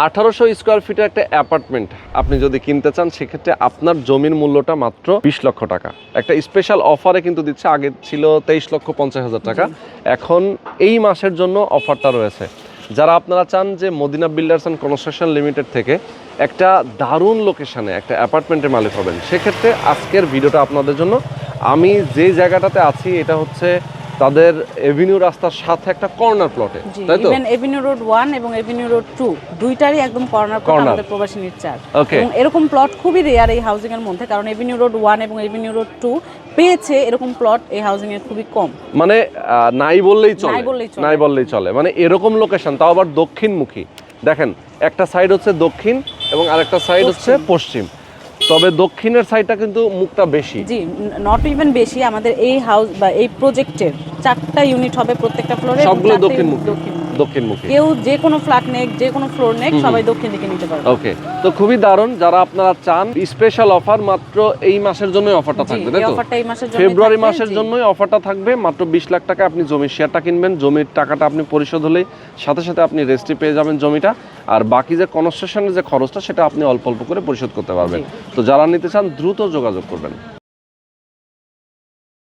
1800 square ফিটের একটা apartment আপনি যদি কিনতে চান সেক্ষেত্রে আপনার জমির মূল্যটা মাত্র 20 লক্ষ টাকা। একটা স্পেশাল অফারে কিন্তু দিচ্ছে, আগে ছিল 23,50,000 টাকা, এখন এই মাসের জন্য অফারটা রয়েছে। যারা আপনারা চান যে Madina builders and construction limited থেকে একটা দারুণ লোকেশনে একটা অ্যাপার্টমেন্টের মালিক হবেন, সেক্ষেত্রে আজকের ভিডিওটা আপনাদের জন্য। আমি যে জায়গাটাতে আছি এটা হচ্ছে তাদের এভিনিউ রাস্তার সাথে একটা কর্নার প্লটে, তাই তো? ইভেন এভিনিউ রোড 1 এবং এভিনিউ রোড 2 দুইটারই একদম কর্নার প্লট আমাদের প্রবাসীর চার। এবং এরকম প্লট খুবই রেয়ার এই হাউজিং এর মধ্যে, কারণ এভিনিউ রোড 1 এবং এভিনিউ রোড 2 পেয়েছে এরকম প্লট এই হাউজিং এর খুবই কম, মানে নাই বললেই চলে। মানে এরকম লোকেশন, তাও আবার দক্ষিণমুখী। দেখেন একটা সাইড হচ্ছে দক্ষিণ এবং আরেকটা সাইড হচ্ছে পশ্চিম, তবে দক্ষিণের সাইডটা কিন্তু মুখটা বেশি। জি, নট ইভেন বেশি। আমাদের এই হাউস বা এই প্রজেক্টের 4টা ইউনিট হবে প্রত্যেকটা ফ্লোরে, সবগুলো দক্ষিণমুখী। কেউ যে কোনো ফ্ল্যাট নেক, যে কোনো ফ্লোর নেক, সবাই দক্ষিণ দিকে নিতে পারবে। ওকে, তো খুবই দারুণ। যারা আপনারা চান স্পেশাল অফার, মাত্র এই মাসের জন্যই অফারটা থাকবে, তাই তো? ফেব্রুয়ারি মাসের জন্যই অফারটা থাকবে। মাত্র 20 লাখ টাকা আপনি জমির শেয়ারটা কিনবেন, জমির টাকাটা আপনি পরিশোধ হলেই সাথে সাথে আপনি রেজিস্ট্রি পেয়ে যাবেন জমিটা, আর বাকি যে কনস্ট্রাকশনের যে খরচটা সেটা আপনি অল্প অল্প করে পরিশোধ করতে পারবেন। তো যারা নিতে চান দ্রুত যোগাযোগ করবেন।